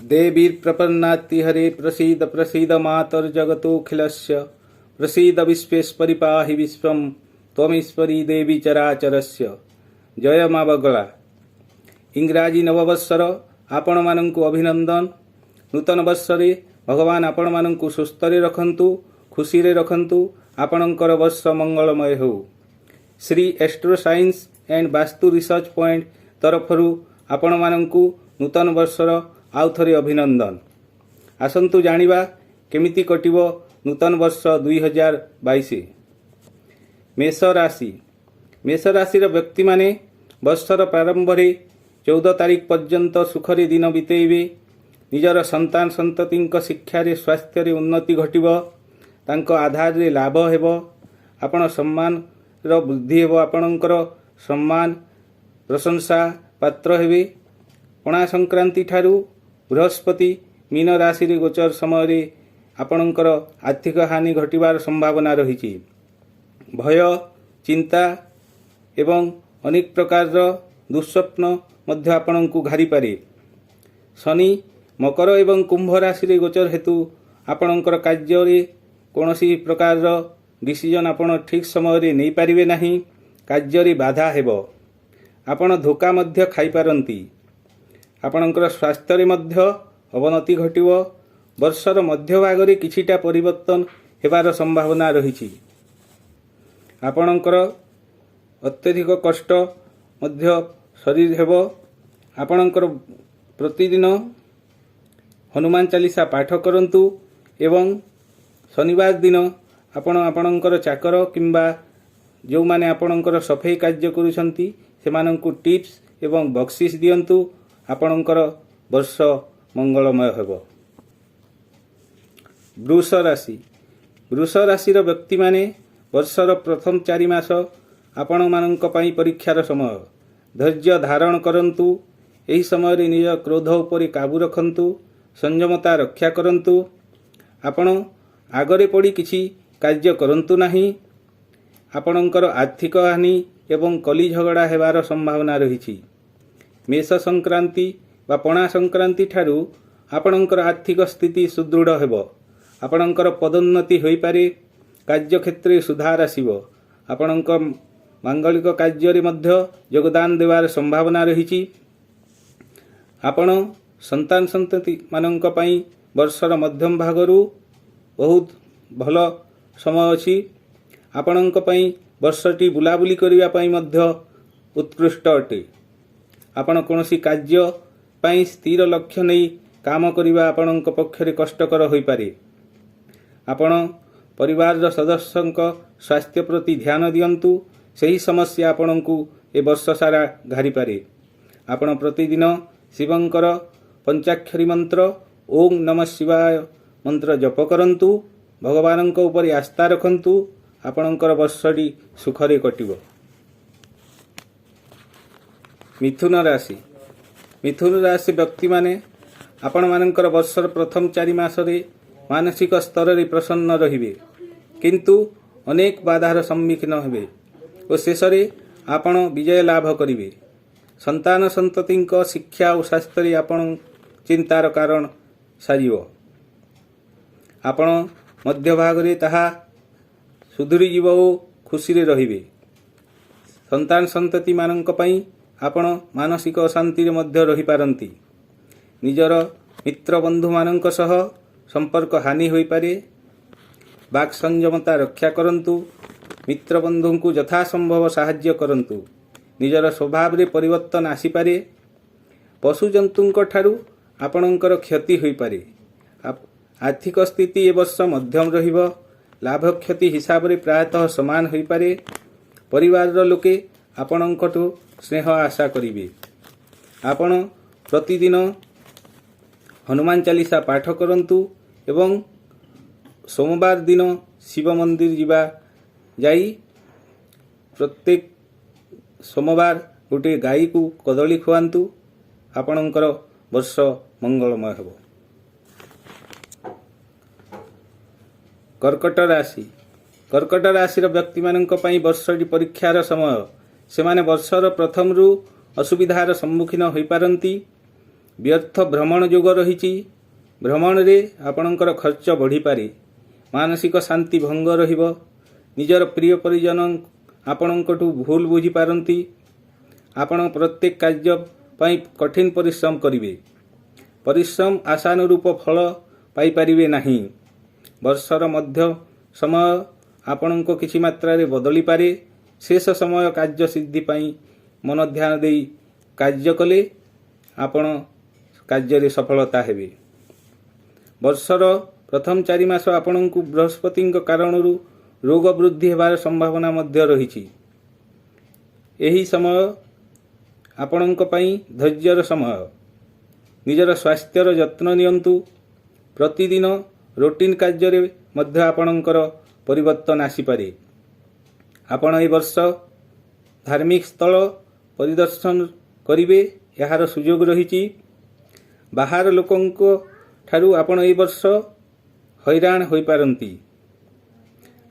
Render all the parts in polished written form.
देवीर्प्रपन्नाति हरे प्रसीद प्रसीद मातर्जगतोऽखिलस्य प्रसीद विश्वेश्वरि पाहि विश्वं त्वमीश्वरी देवी चराचरस्य। जय माँ बगला। इंग्राजी नववर्षर आपण मानंकु अभिनंदन। नूतन वर्षरे भगवान आपण मानंकु सुस्थरे रखंतु, खुशी रे रखंतु। आपणकर वर्ष मंगलमय हो। Shri Astro Science and Vastu Research Point तरफरु आपण मानंकु नूतन वर्षर आउ थरे अभिनंदन। आसंतु जानिबा केमिति कटिबो नूतन वर्ष 2022। मेष राशि। मेष राशिर व्यक्ति माने वर्षर प्रारंभ रे 14 तारीख पर्यंत सुखरे दिन बितेइबे। निजर संतान संततिंक शिक्षा रे स्वास्थ्य रे उन्नति घटिबो। तांको आधार रे लाभ हेबो। आपण सम्मान रो वृद्धि हेबो। आपणकर सम्मान प्रशंसा पात्र हेबे। पणा संक्रांति ठारू बृहस्पति मीन राशि रे गोचर समय रे आपणकर आर्थिक हानि घटिबार संभावना रहिछि। भय चिंता एवं अनेक प्रकार दुस्वप्न मध्य आपणंकु घारी पारे। शनि मकर एवं कुंभ राशि रे गोचर हेतु आपणंकर कार्य रे कोनोसी प्रकार डिसीजन आपण ठीक समय रे नै पारिबे नाही। कार्य रे बाधा हेबो। आपण धोखा मध्य खाई पारंती। आपणकर स्वास्थ्य रे मध्य अवनति घटिबो। वर्षर मध्य भाग रे किछिटा परिवर्तन हेबार संभावना रहिछि। आपणकर अत्यधिक कष्ट मध्य शरीर हेबो। आपणकर प्रतिदिन हनुमान चालीसा पाठ करंतु एवं शनिवार दिन आपणकर चाकर किंबा जो माने आपणकर सफाई कार्य करूछंती सेमानंकु टिप्स एवं बक्सीस दियंतु। आपणकर वर्ष मंगलमय हेबो। वृष राशि। वृष राशि व्यक्ति माने वर्षर प्रथम 4 मास आपण मानंक पई परीक्षार समय। धैर्य धारण करंतु। एही समय रे निज क्रोध उपरि काबू रखंतु। संयमता रक्षा करंतु। आपण आगरे पड़ी किछि कार्य करंतु नाही। आपणकर आर्थिक हानि एवं कली झगड़ा हेबार संभावना रहिछि। मेष संक्रांति वा पणा संक्रांति ठारू आपणकर आर्थिक स्थिति सुदृढ़ हेबो। आपणकर पदोन्नति होई पारे। कार्य क्षेत्र सुधार आसीबो। आपणकर मांगलिक कार्य रे मध्य योगदान देवार संभावना रहिछि। आपण संतान संतति मानंक पई वर्षर मध्यम भागरू बहुत भल समय अछि। आपणंक पई वर्षटी बुलाबुली करिया पई मध्य उत्कृष्ट अटे। आपण कोनोसी कार्य पई स्थिर लक्ष्य नै काम करिवा आपणंक पक्षरे कष्टकर होई पारे। आपण परिवार सदस्यंक स्वास्थ्य प्रति ध्यान दियंतु। सही समस्या आपणंकु ए वर्ष सारा घारी पारे। आपण प्रतिदिन शिवंकर पंचाक्षरी मंत्र ओम नमः शिवाय मंत्र जप करंतु। भगवानंक ऊपर आस्था रखंतु। आपणंकर वर्षटी सुखरे कटिबो। मिथुन राशि। मिथुन राशि व्यक्ति माने आपण मानंकर वर्षर प्रथम 4 मास रे मानसिक स्तर रे प्रसन्न रहिबे। किंतु अनेक बाधार सम्मुखीन हेबे और शेष रे आपण विजय लाभ करिवे। संतान संततिंक शिक्षा और स्वास्थ्य रे आपण चिंतार कारण सारिबो। आपण मध्य भाग रे ताहा सुधुरी जीव और खुशी रे रहिबे। संतान संतति मानंक पई आपण मानसिक अशांति रे मध्य रहि पारंती। निजर मित्र बंधु मानंक सह संपर्क हानि होई पारे। वाक् संयमता रक्षा करंतु। मित्र बंधुंकु यथा संभव साहाय्य करंतु। निजर स्वभाव रे परिवर्तन आसी पारे। पशु जंतुंक ठारू आपणंकर क्षति होई पारे। आर्थिक स्थिति ए वर्ष मध्यम रहिबो। लाभ क्षति हिसाब रे प्रायतः समान होई पारे। परिवार लोके आपणंकटु स्नेह आशा करिवे। आपण प्रतिदिन हनुमान चालीसा पाठ करंतु एवं सोमवार दिन शिव मंदिर जीवा जाई प्रत्येक सोमवार गोटे गाई को कदली खुआंतु। आपणंकर वर्ष मंगलमय हेबो। कर्कट राशि। कर्कट राशि व्यक्ति मानंक पई वर्षटी परीक्षार समय। सेमाने वर्षर प्रथम रु असुविधार सम्मुखीन होई पारंती। ବ୍ୟର୍ଥ ଭ୍ରମଣ ଯୋଗ ରହିଛି। ଭ୍ରମଣରେ ଆପଣଙ୍କର ଖର୍ଚ୍ଚ ବଢ଼ିପାରେ। ମାନସିକ ଶାନ୍ତି ଭଙ୍ଗ ରହିବ। ନିଜର ପ୍ରିୟ ପରିଜନ ଆପଣଙ୍କଠୁ ଭୁଲ ବୁଝିପାରନ୍ତି। ଆପଣ ପ୍ରତ୍ୟେକ କାର୍ଯ୍ୟ ପାଇଁ କଠିନ ପରିଶ୍ରମ କରିବେ। ପରିଶ୍ରମ ଆଶାନୁରୂପ ଫଳ ପାଇପାରିବେ ନାହିଁ। ବର୍ଷର ମଧ୍ୟ ସମୟ ଆପଣଙ୍କ କିଛି ମାତ୍ରାରେ ବଦଳିପାରେ। ଶେଷ ସମୟ କାର୍ଯ୍ୟ ସିଦ୍ଧି ପାଇଁ ମନ ଧ୍ୟାନ ଦେଇ କାର୍ଯ୍ୟ କଲେ ଆପଣ କାର୍ଯ୍ୟରେ ସଫଳତା ହେବେ। ବର୍ଷର ପ୍ରଥମ 4 ମାସ ଆପଣଙ୍କୁ ବୃହସ୍ପତିଙ୍କ କାରଣରୁ ରୋଗ ବୃଦ୍ଧି ହେବାର ସମ୍ଭାବନା ମଧ୍ୟ ରହିଛି। ଏହି ସମୟ ଆପଣଙ୍କ ପାଇଁ ଧୈର୍ଯ୍ୟର ସମୟ। ନିଜର ସ୍ୱାସ୍ଥ୍ୟର ଯତ୍ନ ନିଅନ୍ତୁ। ପ୍ରତିଦିନ ରୁଟିନ୍ କାର୍ଯ୍ୟରେ ମଧ୍ୟ ଆପଣଙ୍କର ପରିବର୍ତ୍ତନ ଆସିପାରେ। ଆପଣ ଏହି ବର୍ଷ ଧାର୍ମିକ ସ୍ଥଳ ପରିଦର୍ଶନ କରିବେ, ଏହାର ସୁଯୋଗ ରହିଛି। ବାହାର ଲୋକଙ୍କ ଠାରୁ ଆପଣ ଏହି ବର୍ଷ ହଇରାଣ ହୋଇପାରନ୍ତି।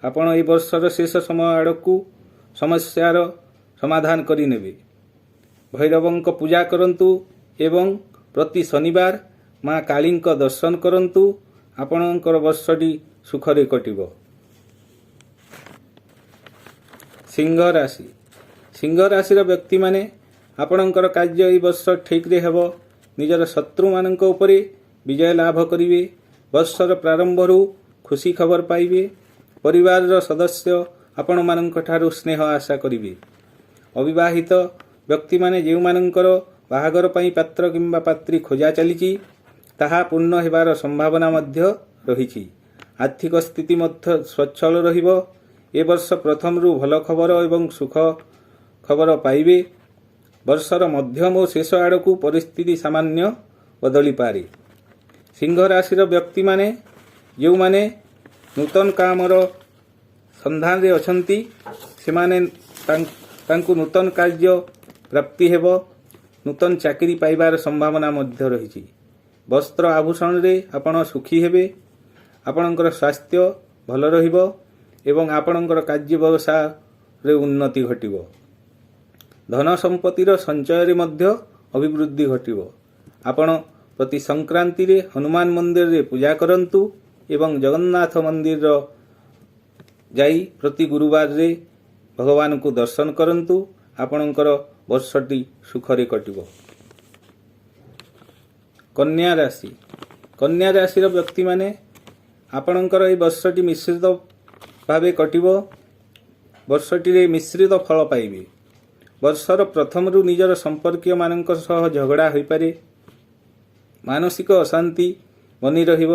ଆପଣ ଏହି ବର୍ଷର ଶେଷ ସମୟ ଆଡ଼କୁ ସମସ୍ୟାର ସମାଧାନ କରିନେବେ। ଭୈରବଙ୍କ ପୂଜା କରନ୍ତୁ ଏବଂ ପ୍ରତି ଶନିବାର ମା କାଳୀଙ୍କ ଦର୍ଶନ କରନ୍ତୁ। ଆପଣଙ୍କର ବର୍ଷଟି ସୁଖରେ କଟିବ। ସିଂହ ରାଶି। ସିଂହ ରାଶିର ବ୍ୟକ୍ତିମାନେ ଆପଣଙ୍କର କାର୍ଯ୍ୟ ଏହି ବର୍ଷ ଠିକ୍ରେ ହେବ। ନିଜର ଶତ୍ରୁମାନଙ୍କ ଉପରେ ବିଜୟ ଲାଭ କରିବେ। ବର୍ଷର ପ୍ରାରମ୍ଭରୁ ଖୁସି ଖବର ପାଇବେ। ପରିବାରର ସଦସ୍ୟ ଆପଣମାନଙ୍କ ଠାରୁ ସ୍ନେହ ଆଶା କରିବେ। ଅବିବାହିତ ବ୍ୟକ୍ତିମାନେ ଯେଉଁମାନଙ୍କର ବାହାଘର ପାଇଁ ପାତ୍ର କିମ୍ବା ପାତ୍ରୀ ଖୋଜା ଚାଲିଛି, ତାହା ପୂର୍ଣ୍ଣ ହେବାର ସମ୍ଭାବନା ମଧ୍ୟ ରହିଛି। ଆର୍ଥିକ ସ୍ଥିତି ମଧ୍ୟ ସ୍ୱଚ୍ଛଳ ରହିବ। ଏ ବର୍ଷ ପ୍ରଥମରୁ ଭଲ ଖବର ଏବଂ ସୁଖ ଖବର ପାଇବେ। ବର୍ଷର ମଧ୍ୟମ ଓ ଶେଷ ଆଡ଼କୁ ପରିସ୍ଥିତି ସାମାନ୍ୟ ବଦଳିପାରେ। ସିଂହ ରାଶିର ବ୍ୟକ୍ତିମାନେ ଯେଉଁମାନେ ନୂତନ କାମର ସନ୍ଧାନରେ ଅଛନ୍ତି, ସେମାନେ ତାଙ୍କୁ ନୂତନ କାର୍ଯ୍ୟ ପ୍ରାପ୍ତି ହେବ। ନୂତନ ଚାକିରି ପାଇବାର ସମ୍ଭାବନା ମଧ୍ୟ ରହିଛି। ବସ୍ତ୍ର ଆଭୂଷଣରେ ଆପଣ ସୁଖୀ ହେବେ। ଆପଣଙ୍କର ସ୍ୱାସ୍ଥ୍ୟ ଭଲ ରହିବ ଏବଂ ଆପଣଙ୍କର କାର୍ଯ୍ୟ ବ୍ୟବସାୟରେ ଉନ୍ନତି ଘଟିବ। ଧନ ସମ୍ପତ୍ତିର ସଞ୍ଚୟରେ ମଧ୍ୟ ଅଭିବୃଦ୍ଧି ଘଟିବ। ଆପଣ ପ୍ରତି ସଂକ୍ରାନ୍ତିରେ ହନୁମାନ ମନ୍ଦିରରେ ପୂଜା କରନ୍ତୁ ଏବଂ ଜଗନ୍ନାଥ ମନ୍ଦିର ଯାଇ ପ୍ରତି ଗୁରୁବାରରେ ଭଗବାନଙ୍କୁ ଦର୍ଶନ କରନ୍ତୁ। ଆପଣଙ୍କର ବର୍ଷଟି ସୁଖରେ କଟିବ। କନ୍ୟା ରାଶି। କନ୍ୟା ରାଶିର ବ୍ୟକ୍ତିମାନେ ଆପଣଙ୍କର ଏହି ବର୍ଷଟି ମିଶ୍ରିତ ଭାବେ କଟିବ। ବର୍ଷଟିରେ ମିଶ୍ରିତ ଫଳ ପାଇବେ। ବର୍ଷର ପ୍ରଥମରୁ ନିଜର ସମ୍ପର୍କୀୟମାନଙ୍କ ସହ ଝଗଡ଼ା ହୋଇପାରେ। ମାନସିକ ଅଶାନ୍ତି ବନି ରହିବ।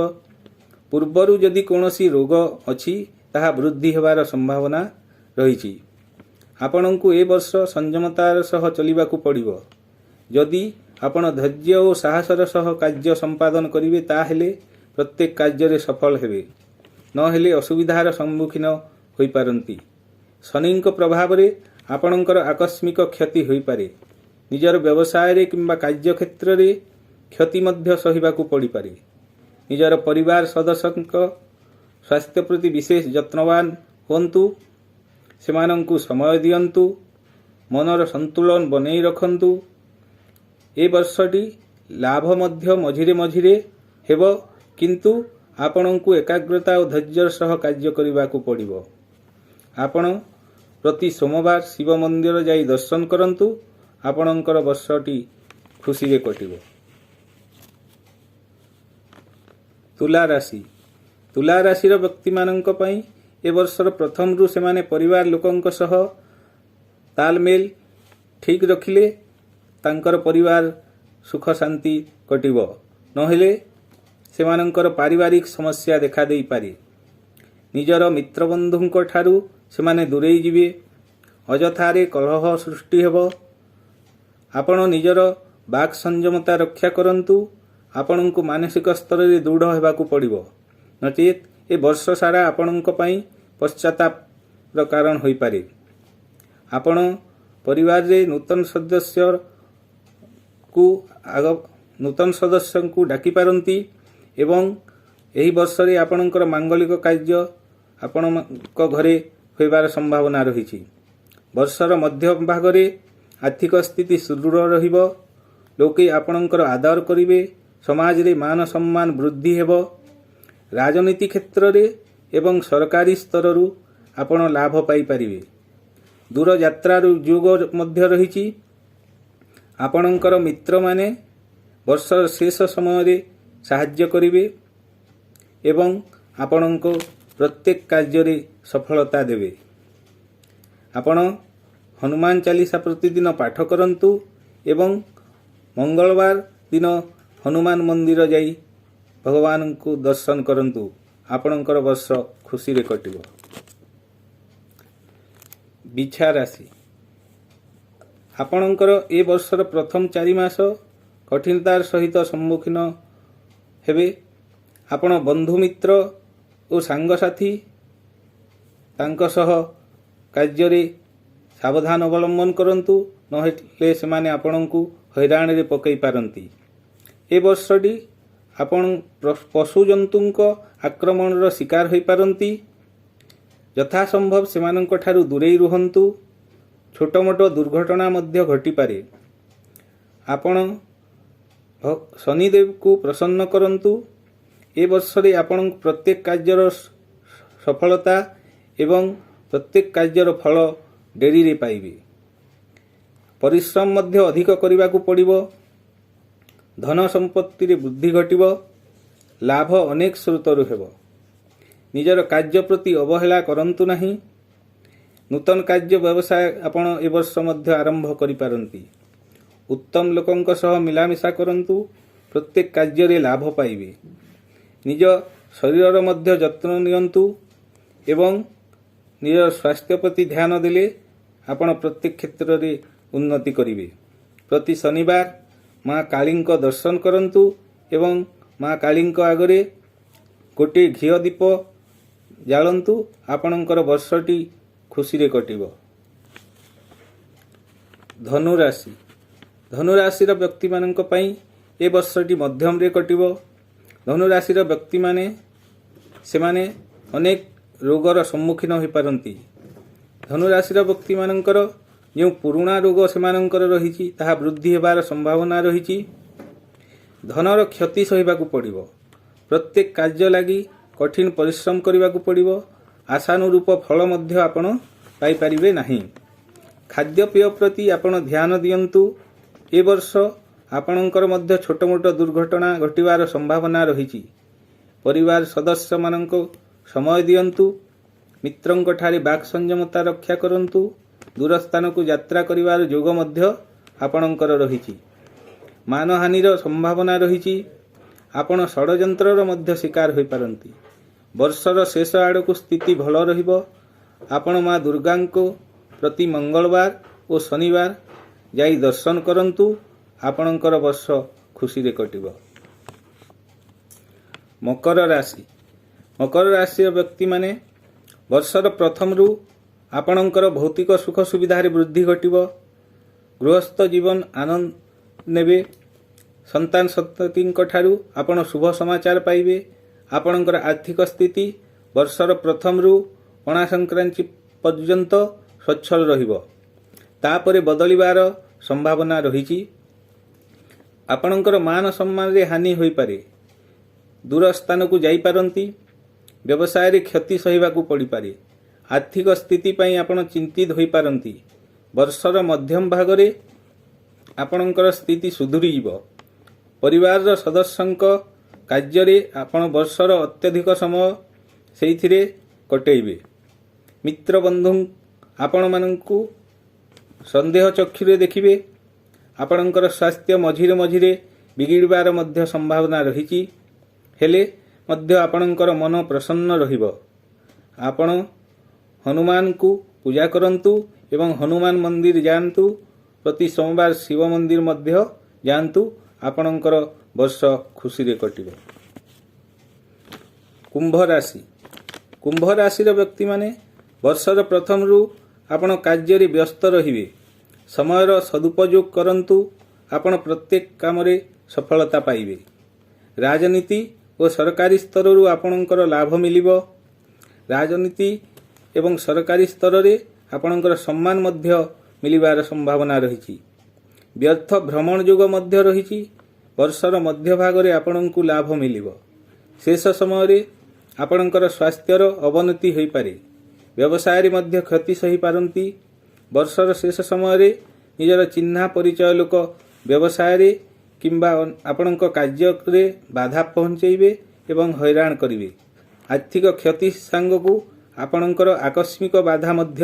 ପୂର୍ବରୁ ଯଦି କୌଣସି ରୋଗ ଅଛି, ତାହା ବୃଦ୍ଧି ହେବାର ସମ୍ଭାବନା ରହିଛି। ଆପଣଙ୍କୁ ଏ ବର୍ଷ ସଂଯମତାର ସହ ଚଳିବାକୁ ପଡ଼ିବ। ଯଦି ଆପଣ ଧୈର୍ଯ୍ୟ ଓ ସାହସର ସହ କାର୍ଯ୍ୟ ସମ୍ପାଦନ କରିବେ, ତାହେଲେ ପ୍ରତ୍ୟେକ କାର୍ଯ୍ୟରେ ସଫଳ ହେବେ। ନହେଲେ ଅସୁବିଧାର ସମ୍ମୁଖୀନ ହୋଇପାରନ୍ତି। ଶନିଙ୍କ ପ୍ରଭାବରେ ଆପଣଙ୍କର ଆକସ୍ମିକ କ୍ଷତି ହୋଇପାରେ। ନିଜର ବ୍ୟବସାୟରେ କିମ୍ବା କାର୍ଯ୍ୟକ୍ଷେତ୍ରରେ କ୍ଷତି ମଧ୍ୟ ସହିବାକୁ ପଡ଼ିପାରେ। ନିଜର ପରିବାର ସଦସ୍ୟଙ୍କ ସ୍ୱାସ୍ଥ୍ୟ ପ୍ରତି ବିଶେଷ ଯତ୍ନବାନ ହୁଅନ୍ତୁ। ସେମାନଙ୍କୁ ସମୟ ଦିଅନ୍ତୁ। ମନର ସନ୍ତୁଳନ ବନେଇ ରଖନ୍ତୁ। ଏ ବର୍ଷଟି ଲାଭ ମଧ୍ୟ ମଝିରେ ମଝିରେ ହେବ, କିନ୍ତୁ ଆପଣଙ୍କୁ ଏକାଗ୍ରତା ଓ ଧୈର୍ଯ୍ୟର ସହ କାର୍ଯ୍ୟ କରିବାକୁ ପଡ଼ିବ। ଆପଣ ପ୍ରତି ସୋମବାର ଶିବ ମନ୍ଦିର ଯାଇ ଦର୍ଶନ କରନ୍ତୁ। ଆପଣଙ୍କର ବର୍ଷଟି ଖୁସିରେ କଟିବ। ତୁଲା ରାଶି। ତୁଲା ରାଶିର ବ୍ୟକ୍ତିମାନଙ୍କ ପାଇଁ ଏ ବର୍ଷର ପ୍ରଥମରୁ ସେମାନେ ପରିବାର ଲୋକଙ୍କ ସହ ତାଲମେଲ ଠିକ୍ ରଖିଲେ ତାଙ୍କର ପରିବାର ସୁଖ ଶାନ୍ତି କଟିବ। ନହେଲେ ସେମାନଙ୍କର ପାରିବାରିକ ସମସ୍ୟା ଦେଖାଦେଇପାରେ। ନିଜର ମିତ୍ରବନ୍ଧୁଙ୍କ ଠାରୁ ସେମାନେ ଦୂରେଇ ଯିବେ। ଅଯଥାରେ କଳହ ସୃଷ୍ଟି ହେବ। ଆପଣ ନିଜର ବାକ୍ ସଂଯମତା ରକ୍ଷା କରନ୍ତୁ। ଆପଣଙ୍କୁ ମାନସିକ ସ୍ତରରେ ଦୃଢ଼ ହେବାକୁ ପଡ଼ିବ, ନଚେତ୍ ଏ ବର୍ଷ ସାରା ଆପଣଙ୍କ ପାଇଁ ପଶ୍ଚାତାପର କାରଣ ହୋଇପାରେ। ଆପଣ ପରିବାରରେ ନୂତନ ସଦସ୍ୟଙ୍କୁ ଡାକିପାରନ୍ତି ଏବଂ ଏହି ବର୍ଷରେ ଆପଣଙ୍କର ମାଙ୍ଗଳିକ କାର୍ଯ୍ୟ ଆପଣଙ୍କ ଘରେ ହୋଇବାର ସମ୍ଭାବନା ରହିଛି। ବର୍ଷର ମଧ୍ୟ ଭାଗରେ ଆର୍ଥିକ ସ୍ଥିତି ସୁଦୃଢ଼ ରହିବ। लोके आपणकर आदर करिवे, समाज रे मान सम्मान वृद्धि हेबो। राजनीति क्षेत्र रे एवं सरकारी स्तर रु आपण लाभ पाई परिवे। दूर यात्रा युग मध्य रही। आपणकर मित्र माने वर्षर शेष समय रे साहाय्य करिवे एवं आपणको प्रत्येक कार्य रे सफलता देवे। आपण हनुमान चालीसा प्रतिदिन पाठ करंतु एवं मंगलवार दिन हनुमान मंदिर जाई भगवान को दर्शन करंतु। आपणकर वर्ष खुशी रे कटिबो। बिछा राशि आपणकर ए वर्षर प्रथम 4 मास कठिनतार सहित सम्मुखीन हेबे। आपण बंधु मित्र और सांगसाथी तांक सह कार्य रे सावधान अवलंबन करंतु, नहेले सेमाने आपणଙ୍କୁ हैराण रे पकई पारंती। ए वर्षटी आपण पशु जंतुंक आक्रमणर शिकार होई पारंती। यथासंभव सेमानंक ठारू दूरेई रुहंतु। छोट मोट दुर्घटना मध्य घटी पारे। आपण शनिदेव को प्रसन्न करंतु। ए वर्षरे आपण प्रत्येक कार्यर सफलता एवं प्रत्येक कार्यर फल डेरी रे पाइबे। परिश्रम मध्य अधिक करने को पड़िबो। धन संपत्ति रे वृद्धि घटिबो। लाभ अनेक स्रोतरु हेबो। निजर कार्य प्रति अवहेला करंतु नहीं। नूतन कार्य व्यवसाय आपण ए वर्ष मध्य आरंभ करि पारंती। उत्तम लोकंक सह मिलामिशा करंतु। प्रत्येक कार्य रे लाभ पाइबे। निज शरीर मध्य जत्न नियंतु एवं निज स्वास्थ्य प्रति ध्यान देले आपण प्रत्येक क्षेत्र रे उन्नति करिवे। प्रति शनिवार माँ कालींक दर्शन करंतु एवं माँ कालींक आगरे गोटे घिय दीप जालंतु। आपणकर वर्षटी खुशी रे कटिबो। धनुराशि धनुराशिर व्यक्ति मानक पई ए वर्षटी मध्यम रे कटिबो। धनुराशिर व्यक्ति माने सेमाने अनेक रोगर सम्मुखीन होई पारंती। धनुराशिर व्यक्ति मानकर जो पुराणा रोग सेमानंकर रहिछि ताहा वृद्धि हेबार संभावना रहिछि। धनर क्षति सहिबाकू पड़िबो। प्रत्येक कार्य लागि कठिन परिश्रम करिबाकू पड़िबो। आशानुरूप फल मध्य आपण पाई परिबे नाही। खाद्य पेय प्रति आपण ध्यान दियंतु। ए वर्ष आपणकर मध्य छोट मोट दुर्घटना घटिबार संभावना रहिछि। परिवार सदस्य माननको समय दियंतु। मित्रंक ठारे बाक संयमता रक्षा करंतु। दूर स्थान को यात्रा करिवार योग मध्य आपणकर रहिछि। मानहानिर संभावना रहिछि। आपण षडयंत्रर मध्य शिकार होई पारंती। वर्षर शेष आड़क स्थिति भल रहिबो। आपण माँ दुर्गांको प्रति मंगलवार और शनिवार जाई दर्शन करंतु। आपणकर वर्ष खुशी रे कटिबो। मकर राशि मकर राशि व्यक्ति माने वर्षर प्रथम रु आपणकर भौतिक सुख सुविधा रे वृद्धि घटिबो। गृहस्थ जीवन आनंद नेबे। संतान संततिंक ठारू आपण शुभ समाचार पाइबे। आपणकर आर्थिक स्थिति वर्षर प्रथम रु पणा संक्रांति पर्यंत स्वच्छल रहिबो। तापरे बदलिबार संभावना रहिछि। आपणकर मान सम्मान रे हानि होई पारे। दूर स्थान को जाई पारंती। व्यवसाय रे क्षति सहिबाकू पड़ी पारे। आर्थिक स्थिति पई आपण चिंतित होई पारंती। वर्षर मध्यम भाग रे आपणकर स्थिति सुधुरी जिवो। परिवार सदस्यंक कार्य रे आपण वर्षर अत्यधिक समय सेइथिरे कटेइबे। मित्र बंधु आपण माननकू संदेह चक्षुरे देखिबे। आपणकर स्वास्थ्य मझिरे मझिरे बिगिड़बार मध्य संभावना रहिछि। हेले मध्य आपणकर मन प्रसन्न रहिबो। आपण हनुमान को पूजा करंतु एवं हनुमान मंदिर जांतु। प्रति सोमवार शिव मंदिर मध्य जांतु। आपणकर वर्ष खुशी रे कटिबो। कुंभ राशि कुंभ राशिर व्यक्ति माने वर्षर प्रथम रु आपण कार्य रे व्यस्त रहिबे। समयर सदुपयोग करंतु। आपण प्रत्येक काम रे सफलता पाइबे। राजनीति और सरकारी स्तर रु आपणकर लाभ मिलिबो। राजनीति एवं सरकारी स्तर रे आपणकर सम्मान मध्य मिलिबार संभावना रहिछि। ବ୍ୟର୍ଥ ଭ୍ରମଣ ଯୋଗ ମଧ୍ୟ ରହିଛି। ବର୍ଷର ମଧ୍ୟଭାଗରେ ଆପଣଙ୍କୁ ଲାଭ ମିଳିବ। ଶେଷ ସମୟରେ ଆପଣଙ୍କର ସ୍ୱାସ୍ଥ୍ୟର ଅବନତି ହୋଇପାରେ। ବ୍ୟବସାୟରେ ମଧ୍ୟ କ୍ଷତି ସହିପାରନ୍ତି। ବର୍ଷର ଶେଷ ସମୟରେ ନିଜର ଚିହ୍ନା ପରିଚୟ ଲୋକ ବ୍ୟବସାୟରେ କିମ୍ବା ଆପଣଙ୍କ କାର୍ଯ୍ୟରେ ବାଧା ପହଞ୍ଚାଇବେ ଏବଂ ହଇରାଣ କରିବେ। ଆର୍ଥିକ କ୍ଷତି ସାଙ୍ଗକୁ ଆପଣଙ୍କର ଆକସ୍ମିକ ବାଧା ମଧ୍ୟ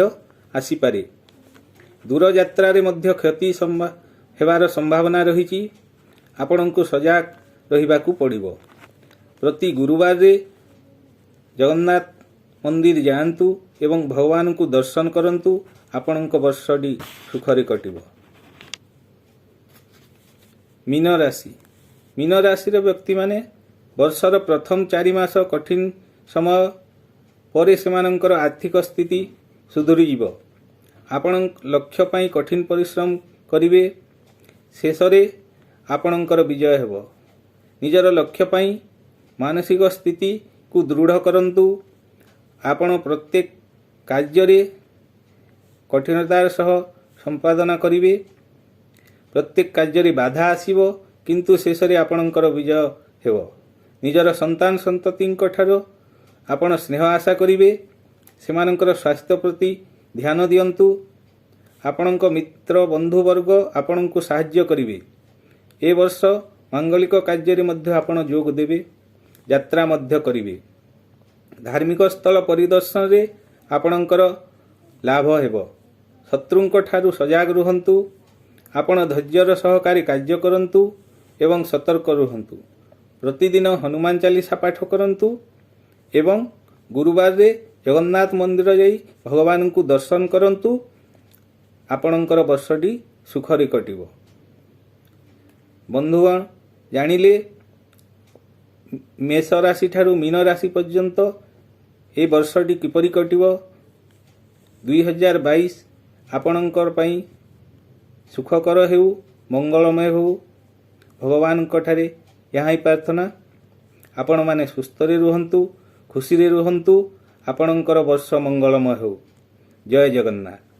ଆସିପାରେ। ଦୂରଯାତ୍ରାରେ ମଧ୍ୟ କ୍ଷତି ହେବାର ସମ୍ଭାବନା ରହିଛି। ଆପଣଙ୍କୁ ସଜାଗ ରହିବାକୁ ପଡ଼ିବ। ପ୍ରତି ଗୁରୁବାରରେ ଜଗନ୍ନାଥ ମନ୍ଦିର ଯାଆନ୍ତୁ ଏବଂ ଭଗବାନଙ୍କୁ ଦର୍ଶନ କରନ୍ତୁ। ଆପଣଙ୍କ ବର୍ଷଟି ସୁଖରେ କଟିବ। ମୀନ ରାଶି। ମୀନ ରାଶିର ବ୍ୟକ୍ତିମାନେ ବର୍ଷର ପ୍ରଥମ 4 ମାସ କଠିନ ସମୟ ପରେ ସେମାନଙ୍କର ଆର୍ଥିକ ସ୍ଥିତି ସୁଧୁରିଯିବ। ଆପଣ ଲକ୍ଷ୍ୟ ପାଇଁ କଠିନ ପରିଶ୍ରମ କରିବେ। ଶେଷରେ ଆପଣଙ୍କର ବିଜୟ ହେବ। ନିଜର ଲକ୍ଷ୍ୟ ପାଇଁ ମାନସିକ ସ୍ଥିତିକୁ ଦୃଢ଼ କରନ୍ତୁ। ଆପଣ ପ୍ରତ୍ୟେକ କାର୍ଯ୍ୟରେ କଠିନତାର ସହ ସମ୍ପାଦନା କରିବେ। ପ୍ରତ୍ୟେକ କାର୍ଯ୍ୟରେ ବାଧା ଆସିବ, କିନ୍ତୁ ଶେଷରେ ଆପଣଙ୍କର ବିଜୟ ହେବ। ନିଜର ସନ୍ତାନ ସନ୍ତତିଙ୍କ ଠାରୁ ଆପଣ ସ୍ନେହ ଆଶା କରିବେ। ସେମାନଙ୍କର ସ୍ୱାସ୍ଥ୍ୟ ପ୍ରତି ଧ୍ୟାନ ଦିଅନ୍ତୁ। ଆପଣଙ୍କ ମିତ୍ର ବନ୍ଧୁବର୍ଗ ଆପଣଙ୍କୁ ସାହାଯ୍ୟ କରିବେ। ଏ ବର୍ଷ ମାଙ୍ଗଳିକ କାର୍ଯ୍ୟରେ ମଧ୍ୟ ଆପଣ ଯୋଗ ଦେବେ। ଯାତ୍ରା ମଧ୍ୟ କରିବେ। ଧାର୍ମିକ ସ୍ଥଳ ପରିଦର୍ଶନରେ ଆପଣଙ୍କର ଲାଭ ହେବ। ଶତ୍ରୁଙ୍କ ଠାରୁ ସଜାଗ ରୁହନ୍ତୁ। ଆପଣ ଧୈର୍ଯ୍ୟର ସହକାରେ କାର୍ଯ୍ୟ କରନ୍ତୁ ଏବଂ ସତର୍କ ରୁହନ୍ତୁ। ପ୍ରତିଦିନ ହନୁମାନ ଚାଳିଶା ପାଠ କରନ୍ତୁ ଏବଂ ଗୁରୁବାରରେ ଜଗନ୍ନାଥ ମନ୍ଦିର ଯାଇ ଭଗବାନଙ୍କୁ ଦର୍ଶନ କରନ୍ତୁ। ଆପଣଙ୍କର ବର୍ଷଟି ସୁଖରେ କଟିବ। ବନ୍ଧୁଗଣ, ଜାଣିଲେ ମେଷ ରାଶି ଠାରୁ ମୀନ ରାଶି ପର୍ଯ୍ୟନ୍ତ ଏ ବର୍ଷଟି କିପରି କଟିବ। 2022 ଆପଣଙ୍କର ପାଇଁ ସୁଖକର ହେଉ, ମଙ୍ଗଳମୟ ହେଉ। ଭଗବାନଙ୍କ ଠାରେ ଏହା ହିଁ ପ୍ରାର୍ଥନା। ଆପଣମାନେ ସୁସ୍ଥରେ ରୁହନ୍ତୁ, ଖୁସିରେ ରୁହନ୍ତୁ। ଆପଣଙ୍କର ବର୍ଷ ମଙ୍ଗଳମୟ ହେଉ। ଜୟ ଜଗନ୍ନାଥ।